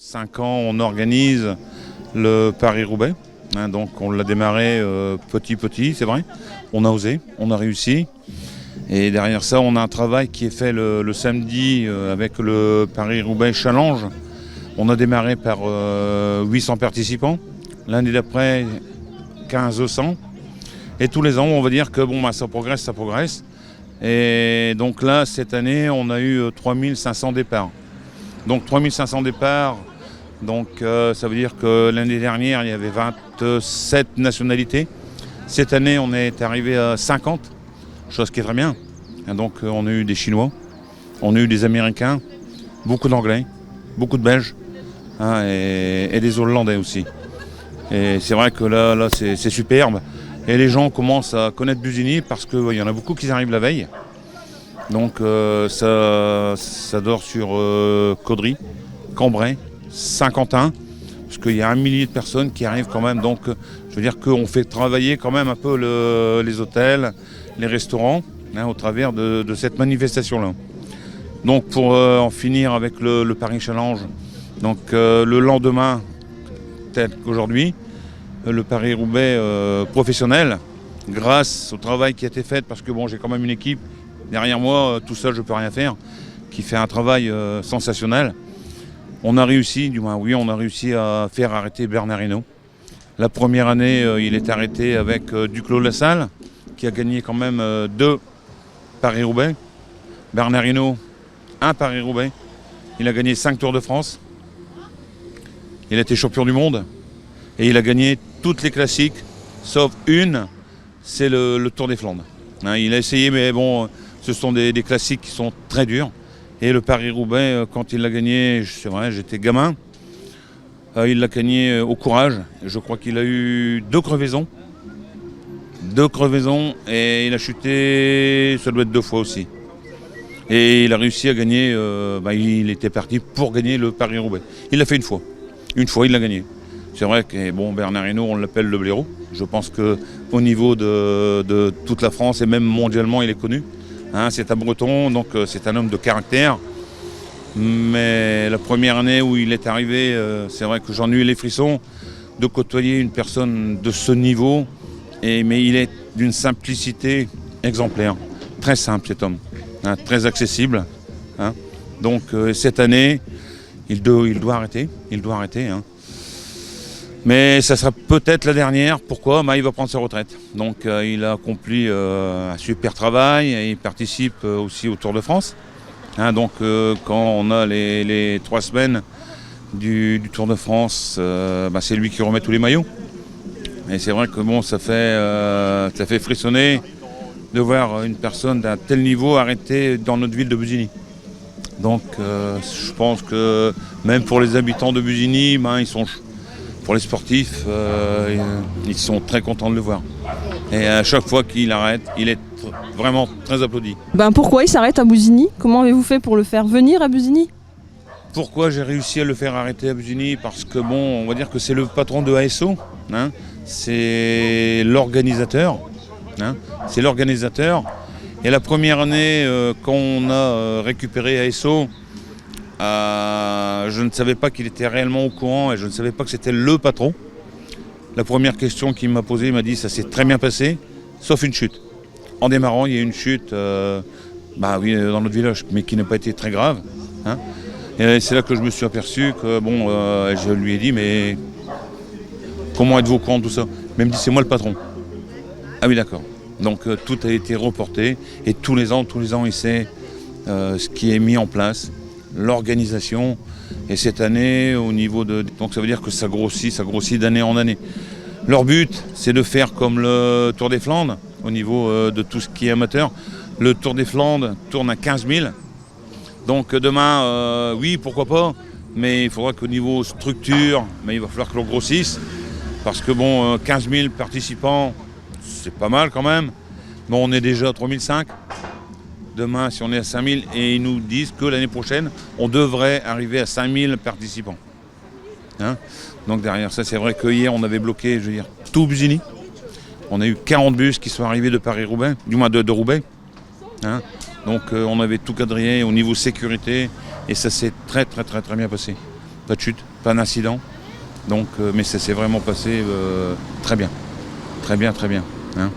5 ans, on organise le Paris-Roubaix. Donc on l'a démarré petit, c'est vrai. On a osé, on a réussi. Et derrière ça, on a un travail qui est fait le samedi avec le Paris-Roubaix Challenge. On a démarré par 800 participants. L'année d'après, 1500. Et tous les ans, on va dire que ça progresse. Et donc là, cette année, on a eu 3500 départs. Donc 3500 départs, donc ça veut dire que l'année dernière, il y avait 27 nationalités. Cette année, on est arrivé à 50, chose qui est très bien. Et donc on a eu des Chinois, on a eu des Américains, beaucoup d'Anglais, beaucoup de Belges et des Hollandais aussi. Et c'est vrai que là c'est superbe. Et les gens commencent à connaître Busigny parce qu'il y en a beaucoup qui arrivent la veille. Donc ça dort sur Caudry, Cambrai, Saint-Quentin, parce qu'il y a 1 millier de personnes qui arrivent quand même. Donc je veux dire qu'on fait travailler quand même un peu les hôtels, les restaurants, au travers de cette manifestation-là. Donc pour en finir avec le Paris Challenge, donc le lendemain, tel qu'aujourd'hui, le Paris-Roubaix professionnel, grâce au travail qui a été fait, parce que j'ai quand même une équipe derrière moi, tout seul je ne peux rien faire, qui fait un travail sensationnel. On a réussi à faire arrêter Bernard Hinault. La première année, il est arrêté avec Duclos-Lassalle, qui a gagné quand même 2 Paris-Roubaix. Bernard Hinault, 1 Paris-Roubaix. Il a gagné 5 Tours de France. Il a été champion du monde. Et il a gagné toutes les classiques, sauf une, c'est le Tour des Flandres. Il a essayé, mais ce sont des classiques qui sont très durs. Et le Paris-Roubaix, quand il l'a gagné, c'est vrai, j'étais gamin, il l'a gagné au courage. Je crois qu'il a eu 2 crevaisons. 2 crevaisons, et il a chuté, ça doit être 2 fois aussi. Et il a réussi à gagner, il était parti pour gagner le Paris-Roubaix. Il l'a fait une fois. Une fois, il l'a gagné. C'est vrai que Bernard Hinault, on l'appelle le blaireau. Je pense qu'au niveau de toute la France et même mondialement, il est connu. C'est un Breton, donc c'est un homme de caractère. Mais la première année où il est arrivé, c'est vrai que j'en ai eu les frissons de côtoyer une personne de ce niveau. Mais il est d'une simplicité exemplaire. Très simple cet homme, très accessible. Donc cette année, il doit arrêter. Mais ça sera peut-être la dernière. Pourquoi ? Il va prendre sa retraite. Donc il a accompli un super travail. Et il participe aussi au Tour de France. Donc quand on a les 3 semaines du Tour de France, c'est lui qui remet tous les maillots. Et c'est vrai que ça fait frissonner de voir une personne d'un tel niveau arrêtée dans notre ville de Busigny. Donc je pense que même pour les habitants de Busigny, pour les sportifs, ils sont très contents de le voir. Et à chaque fois qu'il arrête, il est vraiment très applaudi. Pourquoi il s'arrête à Busigny ? Comment avez-vous fait pour le faire venir à Busigny ? Pourquoi j'ai réussi à le faire arrêter à Busigny ? Parce que on va dire que c'est le patron de ASO, c'est l'organisateur. C'est l'organisateur. Et la première année, quand on a récupéré ASO, je ne savais pas qu'il était réellement au courant et je ne savais pas que c'était le patron. La première question qu'il m'a posée, il m'a dit ça s'est très bien passé, sauf une chute. En démarrant, il y a eu une chute dans notre village, mais qui n'a pas été très grave. Et c'est là que je me suis aperçu que je lui ai dit mais comment êtes-vous au courant de tout ça ? Mais il me dit c'est moi le patron. Ah oui d'accord. Donc tout a été reporté et tous les ans il sait ce qui est mis en place, l'organisation. Et cette année au niveau donc ça veut dire que ça grossit d'année en année. Leur but c'est de faire comme le Tour des Flandres au niveau de tout ce qui est amateur. Le Tour des Flandres tourne à 15 000. Donc demain, oui pourquoi pas, mais il faudra qu'au niveau structure, il va falloir que l'on grossisse. Parce que 15 000 participants, c'est pas mal quand même. On est déjà à 3005. Demain, si on est à 5000, et ils nous disent que l'année prochaine, on devrait arriver à 5000 participants. Donc derrière ça, c'est vrai que hier, on avait bloqué, tout Busigny. On a eu 40 bus qui sont arrivés de Paris-Roubaix, du moins de Roubaix. Donc on avait tout quadrillé au niveau sécurité, et ça s'est très bien passé. pas de chute, pas d'incident. Donc, mais ça s'est vraiment passé très bien. Très bien, très bien. Hein.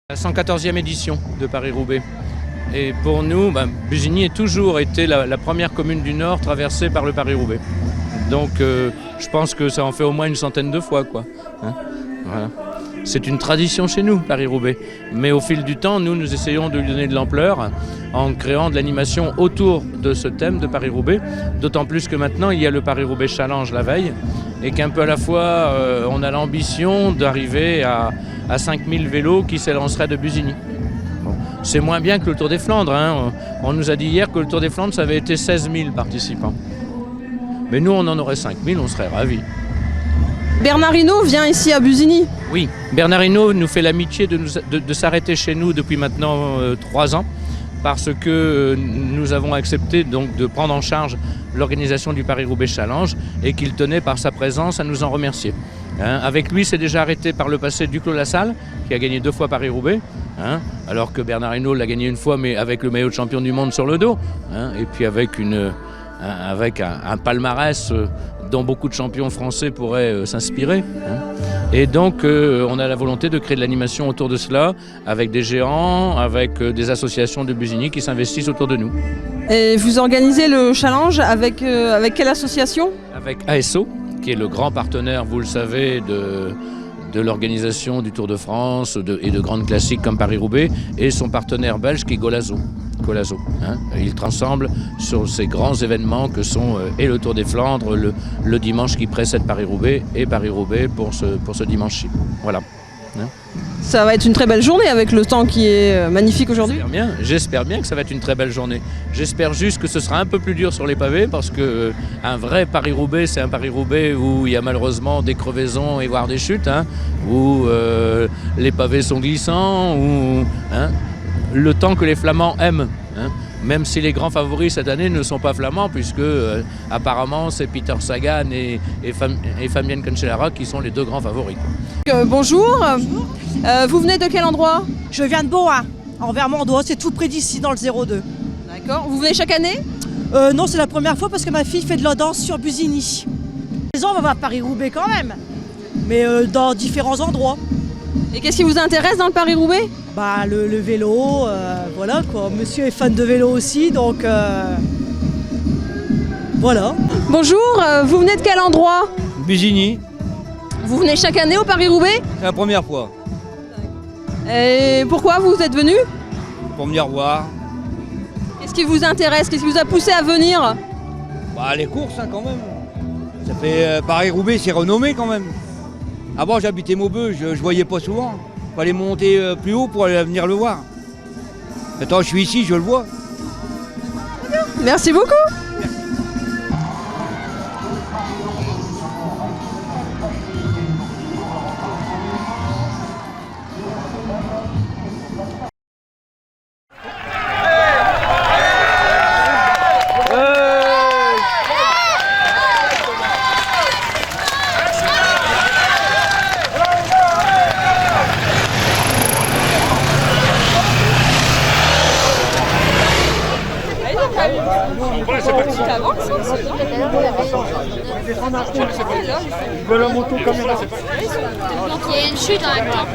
La 114e édition de Paris-Roubaix. Et pour nous, Busigny a toujours été la première commune du Nord traversée par le Paris-Roubaix. Donc je pense que ça en fait au moins une centaine de fois, quoi. Hein, voilà. C'est une tradition chez nous, Paris-Roubaix. Mais au fil du temps, nous essayons de lui donner de l'ampleur en créant de l'animation autour de ce thème de Paris-Roubaix. D'autant plus que maintenant, il y a le Paris-Roubaix Challenge la veille. Et qu'un peu à la fois, on a l'ambition d'arriver à 5000 vélos qui s'élanceraient de Busigny. Bon. C'est moins bien que le Tour des Flandres. Hein. On nous a dit hier que le Tour des Flandres, ça avait été 16 000 participants. Mais nous, on en aurait 5000, on serait ravis. Bernard Hinault vient ici à Busigny. Oui, Bernard Hinault nous fait l'amitié de s'arrêter chez nous depuis maintenant 3 ans parce que nous avons accepté donc de prendre en charge l'organisation du Paris-Roubaix Challenge et qu'il tenait par sa présence à nous en remercier. Hein, avec lui, c'est déjà arrêté par le passé Duclos Lassalle, qui a gagné 2 fois Paris-Roubaix, hein, alors que Bernard Hinault l'a gagné 1 fois, mais avec le maillot de champion du monde sur le dos, hein, et puis avec un palmarès dont beaucoup de champions français pourraient s'inspirer. Hein. Et donc, on a la volonté de créer de l'animation autour de cela, avec des géants, avec des associations de Busigny qui s'investissent autour de nous. Et vous organisez le challenge avec quelle association? Avec ASO, qui est le grand partenaire, vous le savez, de l'organisation du Tour de France et de grandes classiques comme Paris-Roubaix, et son partenaire belge qui est Golazo. Hein. Ils rassemblent sur ces grands événements que sont et le Tour des Flandres, le dimanche qui précède Paris-Roubaix, et Paris-Roubaix pour ce dimanche-ci. Voilà. Hein. Ça va être une très belle journée avec le temps qui est magnifique aujourd'hui. J'espère bien que ça va être une très belle journée. J'espère juste que ce sera un peu plus dur sur les pavés parce que un vrai Paris-Roubaix, c'est un Paris-Roubaix où il y a malheureusement des crevaisons et voire des chutes, hein, où les pavés sont glissants, où le temps que les Flamands aiment. Hein, même si les grands favoris cette année ne sont pas flamands, puisque apparemment c'est Peter Sagan et Fabian Cancellara qui sont les 2 grands favoris. Bonjour, vous venez de quel endroit? Je viens de Boa, en Vermandois, c'est tout près d'ici dans le 02. D'accord, vous venez chaque année? Non, c'est la première fois parce que ma fille fait de la danse sur Busigny. Les ans, on va voir Paris-Roubaix quand même, mais dans différents endroits. Et qu'est-ce qui vous intéresse dans le Paris-Roubaix? Le vélo, voilà quoi. Monsieur est fan de vélo aussi, donc voilà. Bonjour, vous venez de quel endroit? Busigny, Vous venez chaque année au Paris-Roubaix? c'est la première fois, Et pourquoi vous êtes venu? pour venir voir. Qu'est-ce qui vous intéresse? Qu'est-ce qui vous a poussé à venir? Les courses hein, quand même. Ça fait Paris-Roubaix, c'est renommé quand même. Avant j'habitais Maubeuge, je voyais pas souvent. Fallait monter plus haut pour aller venir le voir. Maintenant je suis ici, je le vois. Merci beaucoup. Donc il y a une chute en même temps.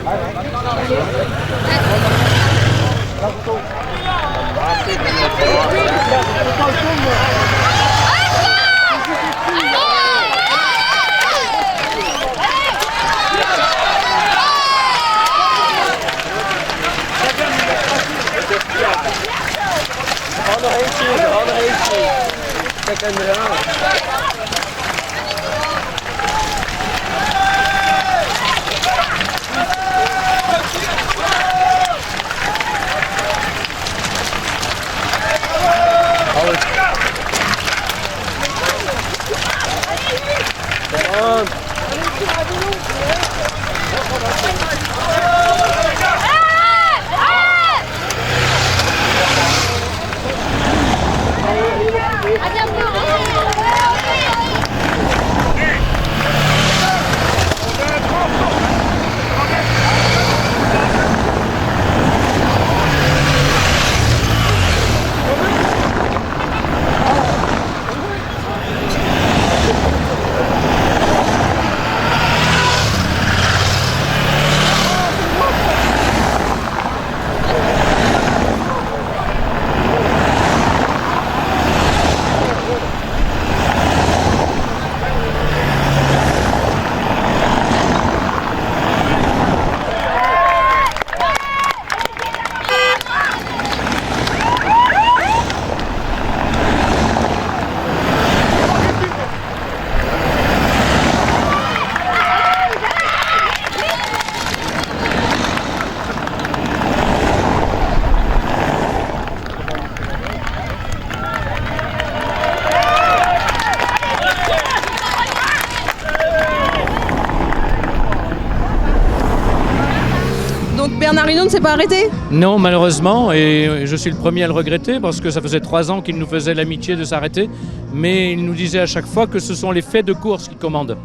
s'est pas arrêté? Non, malheureusement, et je suis le premier à le regretter parce que ça faisait 3 ans qu'il nous faisait l'amitié de s'arrêter, mais il nous disait à chaque fois que ce sont les faits de course qui commandent.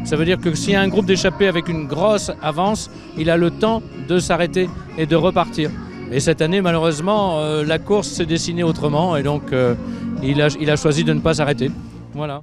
Ça veut dire que s'il y a un groupe d'échappés avec une grosse avance, il a le temps de s'arrêter et de repartir. Et cette année, malheureusement, la course s'est dessinée autrement et donc il a choisi de ne pas s'arrêter. Voilà.